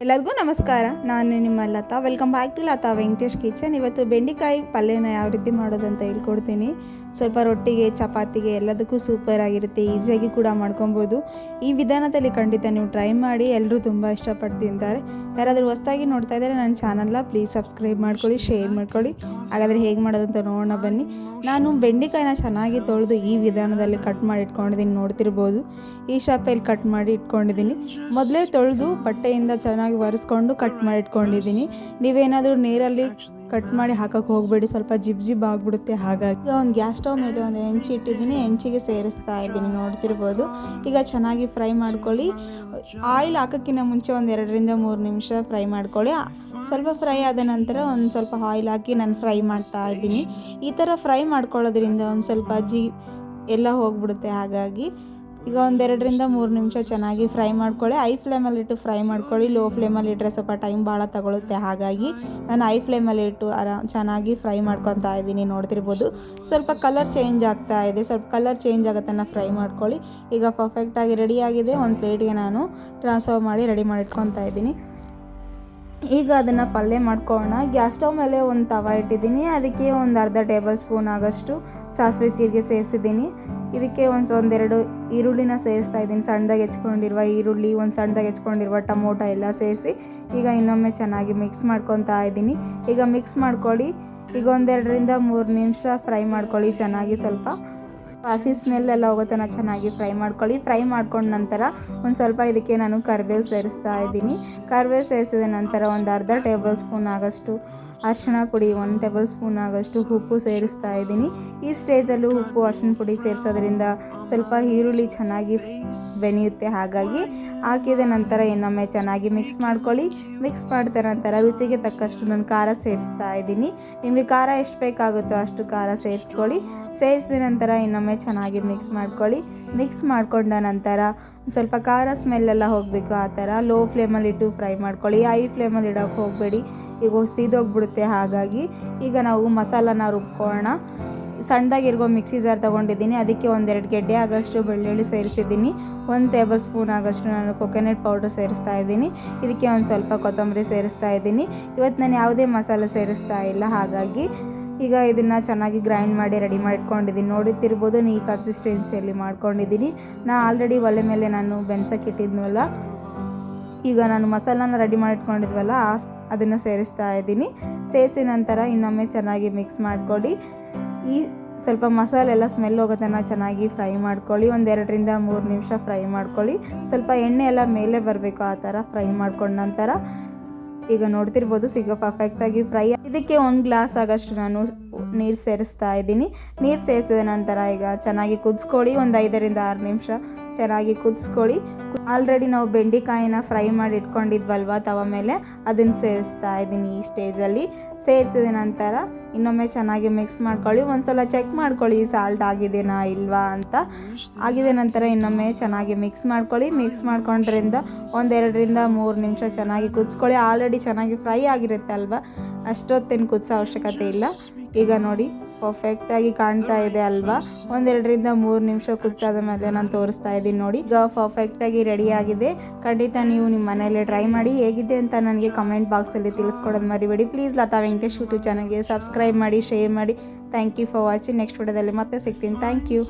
ಎಲ್ಲರಿಗೂ ನಮಸ್ಕಾರ. ನಾನು ನಿಮ್ಮ Lata. Welcome back to Lata Venkatesh kitchen. ಇವತ್ತು ಬೆಂಡೆಕಾಯಿ ಪಲ್ಯನ ಯಾವ ರೀತಿ ಮಾಡೋದಂತ ಹೇಳ್ಕೊಡ್ತೀನಿ. ಸ್ವಲ್ಪ ರೊಟ್ಟಿಗೆ, ಚಪಾತಿಗೆ ಎಲ್ಲದಕ್ಕೂ ಸೂಪರ್ ಆಗಿರುತ್ತೆ. ಈಸಿಯಾಗಿ ಕೂಡ ಮಾಡ್ಕೊಬೋದು. ಈ ವಿಧಾನದಲ್ಲಿ ಖಂಡಿತ ನೀವು ಟ್ರೈ ಮಾಡಿ. ಎಲ್ಲರೂ ತುಂಬ ಇಷ್ಟಪಟ್ಟು ತಿಂತಾರೆ. ಯಾರಾದರೂ ಹೊಸದಾಗಿ ನೋಡ್ತಾ ಇದ್ದಾರೆ ನನ್ನ ಚಾನಲ್ನ ಪ್ಲೀಸ್ ಸಬ್ಸ್ಕ್ರೈಬ್ ಮಾಡ್ಕೊಳ್ಳಿ, ಶೇರ್ ಮಾಡ್ಕೊಳ್ಳಿ. ಹಾಗಾದರೆ ಹೇಗೆ ಮಾಡೋದಂತ ನೋಡೋಣ ಬನ್ನಿ. ನಾನು ಬೆಂಡೆಕಾಯಿನ ಚೆನ್ನಾಗಿ ತೊಳೆದು ಈ ವಿಧಾನದಲ್ಲಿ ಕಟ್ ಮಾಡಿ ಇಟ್ಕೊಂಡಿದ್ದೀನಿ. ನೋಡ್ತಿರ್ಬೋದು, ಈ ಶಾಪಲ್ಲಿ ಕಟ್ ಮಾಡಿ ಇಟ್ಕೊಂಡಿದ್ದೀನಿ. ಮೊದಲೇ ತೊಳೆದು ಬಟ್ಟೆಯಿಂದ ಚೆನ್ನಾಗಿ ಒರೆಸ್ಕೊಂಡು ಕಟ್ ಮಾಡಿ ಇಟ್ಕೊಂಡಿದ್ದೀನಿ. ನೀವೇನಾದರೂ ನೀರಲ್ಲಿ ಕಟ್ ಮಾಡಿ ಹಾಕೋಕ್ಕೆ ಹೋಗಬೇಡಿ, ಸ್ವಲ್ಪ ಜಿಬ್ ಆಗಿಬಿಡುತ್ತೆ. ಹಾಗಾಗಿ ಈಗ ಒಂದು ಗ್ಯಾಸ್ ಸ್ಟವ್ ಮೇಲೆ ಒಂದು ಹೆಂಚು ಇಟ್ಟಿದ್ದೀನಿ, ಹೆಂಚಿಗೆ ಸೇರಿಸ್ತಾ ಇದ್ದೀನಿ. ನೋಡ್ತಿರ್ಬೋದು, ಈಗ ಚೆನ್ನಾಗಿ ಫ್ರೈ ಮಾಡ್ಕೊಳ್ಳಿ. ಆಯಿಲ್ ಹಾಕೋಕ್ಕಿಂತ ಮುಂಚೆ ಒಂದು 2-3 ನಿಮಿಷ ಫ್ರೈ ಮಾಡ್ಕೊಳ್ಳಿ. ಸ್ವಲ್ಪ ಫ್ರೈ ಆದ ನಂತರ ಒಂದು ಸ್ವಲ್ಪ ಆಯಿಲ್ ಹಾಕಿ ನಾನು ಫ್ರೈ ಮಾಡ್ತಾ ಇದ್ದೀನಿ. ಈ ಥರ ಫ್ರೈ ಮಾಡ್ಕೊಳ್ಳೋದ್ರಿಂದ ಒಂದು ಸ್ವಲ್ಪ ಎಲ್ಲ ಹೋಗ್ಬಿಡುತ್ತೆ. ಹಾಗಾಗಿ ಈಗ ಒಂದು 2-3 ನಿಮಿಷ ಚೆನ್ನಾಗಿ ಫ್ರೈ ಮಾಡ್ಕೊಳ್ಳಿ. ಐ ಫ್ಲೇಮಲ್ಲಿಟ್ಟು ಫ್ರೈ ಮಾಡ್ಕೊಳ್ಳಿ. ಲೋ ಫ್ಲೇಮಲ್ಲಿ ಇಟ್ಟರೆ ಸ್ವಲ್ಪ ಟೈಮ್ ಭಾಳ ತಗೊಳುತ್ತೆ. ಹಾಗಾಗಿ ನಾನು ಐ ಫ್ಲೇಮಲ್ಲಿ ಇಟ್ಟು ಚೆನ್ನಾಗಿ ಫ್ರೈ ಮಾಡ್ಕೊತಾ ಇದ್ದೀನಿ. ನೋಡ್ತಿರ್ಬೋದು, ಸ್ವಲ್ಪ ಕಲರ್ ಚೇಂಜ್ ಆಗ್ತಾ ಇದೆ. ಸ್ವಲ್ಪ ಕಲರ್ ಚೇಂಜ್ ಆಗೋತನ ಫ್ರೈ ಮಾಡ್ಕೊಳ್ಳಿ. ಈಗ ಪರ್ಫೆಕ್ಟಾಗಿ ರೆಡಿಯಾಗಿದೆ. ಒಂದು ಪ್ಲೇಟ್ಗೆ ನಾನು ಟ್ರಾನ್ಸ್ಫರ್ ಮಾಡಿ ರೆಡಿ ಮಾಡಿ ಇಟ್ಕೊತಾ ಇದ್ದೀನಿ. ಈಗ ಅದನ್ನು ಪಲ್ಯ ಮಾಡ್ಕೊಳ್ಳೋಣ. ಗ್ಯಾಸ್ ಸ್ಟವ್ ಮೇಲೆ ಒಂದು ತವ ಇಟ್ಟಿದ್ದೀನಿ. ಅದಕ್ಕೆ ಒಂದು ಅರ್ಧ ಟೇಬಲ್ ಸ್ಪೂನ್ ಆಗೋಷ್ಟು ಸಾಸಿವೆ ಜೀರಿಗೆ ಸೇರಿಸಿದ್ದೀನಿ. ಇದಕ್ಕೆ ಒಂದೆರಡು ಈರುಳ್ಳಿನ ಸೇರಿಸ್ತಾ ಇದ್ದೀನಿ. ಸಣ್ಣದಾಗಿ ಹೆಚ್ಕೊಂಡಿರುವ ಈರುಳ್ಳಿ, ಒಂದು ಸಣ್ಣದಾಗಿ ಹೆಚ್ಕೊಂಡಿರುವ ಟೊಮೊಟೊ ಎಲ್ಲ ಸೇರಿಸಿ ಈಗ ಇನ್ನೊಮ್ಮೆ ಚೆನ್ನಾಗಿ ಮಿಕ್ಸ್ ಮಾಡ್ಕೊತಾ ಇದ್ದೀನಿ. ಈಗ ಮಿಕ್ಸ್ ಮಾಡ್ಕೊಳ್ಳಿ. ಈಗ 1-2-3 ನಿಮಿಷ ಫ್ರೈ ಮಾಡ್ಕೊಳ್ಳಿ ಚೆನ್ನಾಗಿ. ಸ್ವಲ್ಪ ಹಸಿ ಸ್ಮೆಲ್ ಎಲ್ಲ ಹೋಗೋತನ ಚೆನ್ನಾಗಿ ಫ್ರೈ ಮಾಡ್ಕೊಳ್ಳಿ. ಫ್ರೈ ಮಾಡ್ಕೊಂಡ ನಂತರ ಒಂದು ಸ್ವಲ್ಪ ಇದಕ್ಕೆ ನಾನು ಕರಿಬೇವು ಸೇರಿಸ್ತಾ ಇದ್ದೀನಿ. ಕರಿಬೇವು ಸೇರಿಸಿದ ನಂತರ ಒಂದು ಅರ್ಧ ಟೇಬಲ್ ಸ್ಪೂನ್ ಆಗೋಷ್ಟು ಅರಿಶಿಣ ಪುಡಿ, 1 ಟೇಬಲ್ ಸ್ಪೂನ್ ಆಗೋಷ್ಟು ಉಪ್ಪು ಸೇರಿಸ್ತಾ ಇದ್ದೀನಿ. ಈ ಸ್ಟೇಜಲ್ಲೂ ಉಪ್ಪು, ಅರಿಶಿಣ ಪುಡಿ ಸೇರಿಸೋದ್ರಿಂದ ಸ್ವಲ್ಪ ಈರುಳ್ಳಿ ಚೆನ್ನಾಗಿ ಬೆನೆಯುತ್ತೆ. ಹಾಗಾಗಿ ಹಾಕಿದ ನಂತರ ಇನ್ನೊಮ್ಮೆ ಚೆನ್ನಾಗಿ ಮಿಕ್ಸ್ ಮಾಡ್ಕೊಳ್ಳಿ. ಮಿಕ್ಸ್ ಮಾಡಿದ ನಂತರ ರುಚಿಗೆ ತಕ್ಕಷ್ಟು ನಾನು ಖಾರ ಸೇರಿಸ್ತಾ ಇದ್ದೀನಿ. ನಿಮಗೆ ಖಾರ ಎಷ್ಟು ಬೇಕಾಗುತ್ತೋ ಅಷ್ಟು ಖಾರ ಸೇರಿಸ್ಕೊಳ್ಳಿ. ಸೇರಿಸಿದ ನಂತರ ಇನ್ನೊಮ್ಮೆ ಚೆನ್ನಾಗಿ ಮಿಕ್ಸ್ ಮಾಡ್ಕೊಳ್ಳಿ. ಮಿಕ್ಸ್ ಮಾಡಿಕೊಂಡ ನಂತರ ಸ್ವಲ್ಪ ಖಾರ ಸ್ಮೆಲ್ಲೆಲ್ಲ ಹೋಗಬೇಕು. ಆ ಥರ ಲೋ ಫ್ಲೇಮಲ್ಲಿಟ್ಟು ಫ್ರೈ ಮಾಡ್ಕೊಳ್ಳಿ. ಐ ಫ್ಲೇಮಲ್ಲಿ ಇಡೋಕ್ಕೆ ಹೋಗಬೇಡಿ, ಈಗ ಸೀದೋಗ್ಬಿಡುತ್ತೆ. ಹಾಗಾಗಿ ಈಗ ನಾವು ಮಸಾಲಾನ ರುಬ್ಕೊಳ್ಳೋಣ. ಸಣ್ಣದಾಗಿರೋ ಮಿಕ್ಸಿ ಜಾರ್ ತೊಗೊಂಡಿದ್ದೀನಿ. ಅದಕ್ಕೆ 1-2 ಗೆಡ್ಡೆ ಆಗೋಷ್ಟು ಬೆಳ್ಳುಳ್ಳಿ ಸೇರಿಸಿದ್ದೀನಿ. 1 ಟೇಬಲ್ ಸ್ಪೂನ್ ಆಗೋಷ್ಟು ನಾನು ಕೊಕೊನಟ್ ಪೌಡರ್ ಸೇರಿಸ್ತಾ ಇದ್ದೀನಿ. ಇದಕ್ಕೆ ಒಂದು ಸ್ವಲ್ಪ ಕೊತ್ತಂಬರಿ ಸೇರಿಸ್ತಾ ಇದ್ದೀನಿ. ಇವತ್ತು ನಾನು ಯಾವುದೇ ಮಸಾಲೆ ಸೇರಿಸ್ತಾ ಇಲ್ಲ. ಹಾಗಾಗಿ ಈಗ ಇದನ್ನು ಚೆನ್ನಾಗಿ ಗ್ರೈಂಡ್ ಮಾಡಿ ರೆಡಿ ಮಾಡಿಟ್ಕೊಂಡಿದ್ದೀನಿ. ನೋಡುತ್ತಿರ್ಬೋದು, ಈ ಕನ್ಸಿಸ್ಟೆನ್ಸಿಯಲ್ಲಿ ಮಾಡ್ಕೊಂಡಿದ್ದೀನಿ. ಆಲ್ರೆಡಿ ಒಲೆ ಮೇಲೆ ನಾನು ಬೆನ್ಸಕ್ಕಿಟ್ಟಿದ್ನಲ್ಲ, ಈಗ ನಾನು ಮಸಾಲಾನ ರೆಡಿ ಮಾಡಿಟ್ಕೊಂಡಿದ್ವಲ್ಲ ಅದನ್ನು ಸೇರಿಸ್ತಾ ಇದ್ದೀನಿ. ಸೇರಿಸಿದ ನಂತರ ಇನ್ನೊಮ್ಮೆ ಚೆನ್ನಾಗಿ ಮಿಕ್ಸ್ ಮಾಡ್ಕೊಳ್ಳಿ. ಈ ಸ್ವಲ್ಪ ಮಸಾಲೆ ಎಲ್ಲ ಸ್ಮೆಲ್ ಹೋಗೋತನ ಚೆನ್ನಾಗಿ ಫ್ರೈ ಮಾಡ್ಕೊಳ್ಳಿ. 1-2-3 ನಿಮಿಷ ಫ್ರೈ ಮಾಡ್ಕೊಳ್ಳಿ. ಸ್ವಲ್ಪ ಎಣ್ಣೆ ಎಲ್ಲ ಮೇಲೆ ಬರಬೇಕು. ಆ ಥರ ಫ್ರೈ ಮಾಡ್ಕೊಂಡ ನಂತರ ಈಗ ನೋಡ್ತಿರ್ಬೋದು ಪರ್ಫೆಕ್ಟಾಗಿ ಫ್ರೈ. ಇದಕ್ಕೆ 1 ಗ್ಲಾಸ್ ಆಗೋಷ್ಟು ನಾನು ನೀರು ಸೇರಿಸ್ತಾ ಇದ್ದೀನಿ. ನೀರು ಸೇರಿಸಿದ ನಂತರ ಈಗ ಚೆನ್ನಾಗಿ ಕುದಿಸ್ಕೊಳ್ಳಿ. 5-6 ನಿಮಿಷ ಚೆನ್ನಾಗಿ ಕುದಿಸ್ಕೊಳ್ಳಿ. ಆಲ್ರೆಡಿ ನಾವು ಬೆಂಡೆಕಾಯಿನ ಫ್ರೈ ಮಾಡಿ ಇಟ್ಕೊಂಡಿದ್ವಲ್ವ ತವ ಮೇಲೆ, ಅದನ್ನು ಸೇರಿಸ್ತಾ ಇದ್ದೀನಿ. ಈ ಸ್ಟೇಜಲ್ಲಿ ಸೇರಿಸಿದ ನಂತರ ಇನ್ನೊಮ್ಮೆ ಚೆನ್ನಾಗಿ ಮಿಕ್ಸ್ ಮಾಡ್ಕೊಳ್ಳಿ. ಒಂದ್ಸಲ ಚೆಕ್ ಮಾಡ್ಕೊಳ್ಳಿ ಸಾಲ್ಟ್ ಆಗಿದೆನಾ ಇಲ್ವಾ ಅಂತ. ಆಗಿದ ನಂತರ ಇನ್ನೊಮ್ಮೆ ಚೆನ್ನಾಗಿ ಮಿಕ್ಸ್ ಮಾಡ್ಕೊಳ್ಳಿ. ಮಿಕ್ಸ್ ಮಾಡ್ಕೊಂಡ್ರಿಂದ 1-2-3 ನಿಮಿಷ ಚೆನ್ನಾಗಿ ಕುದಿಸ್ಕೊಳ್ಳಿ. ಆಲ್ರೆಡಿ ಚೆನ್ನಾಗಿ ಫ್ರೈ ಆಗಿರುತ್ತೆ ಅಲ್ವಾ, ಅಷ್ಟೊತ್ತೇನು ಕುದಿಸೋ ಅವಶ್ಯಕತೆ ಇಲ್ಲ. ಈಗ ನೋಡಿ ಪರ್ಫೆಕ್ಟಾಗಿ ಕಾಣ್ತಾ ಇದೆ ಅಲ್ವಾ. 1-2-3 ನಿಮಿಷ ಕುದಿಸಾದ ಮೇಲೆ ನಾನು ತೋರಿಸ್ತಾ ಇದ್ದೀನಿ. ನೋಡಿ, ಈಗ ಪರ್ಫೆಕ್ಟಾಗಿ ರೆಡಿಯಾಗಿದೆ. ಖಂಡಿತ ನೀವು ನಿಮ್ಮ ಮನೆಯಲ್ಲೇ ಟ್ರೈ ಮಾಡಿ. ಹೇಗಿದೆ ಅಂತ ನನಗೆ ಕಮೆಂಟ್ ಬಾಕ್ಸಲ್ಲಿ ತಿಳಿಸ್ಕೊಡೋದು ಮರಿಬೇಡಿ. ಪ್ಲೀಸ್ ಲತಾ ವೆಂಕಟೇಶ್ ಯೂಟ್ಯೂಬ್ ಚಾನಲ್ಗೆ ಸಬ್ಸ್ಕ್ರೈಬ್ ಮಾಡಿ, ಶೇರ್ ಮಾಡಿ. Thank you for watching. Next ವಿಡಿಯೋದಲ್ಲಿ ಮತ್ತೆ ಸಿಗ್ತೀನಿ. Thank you.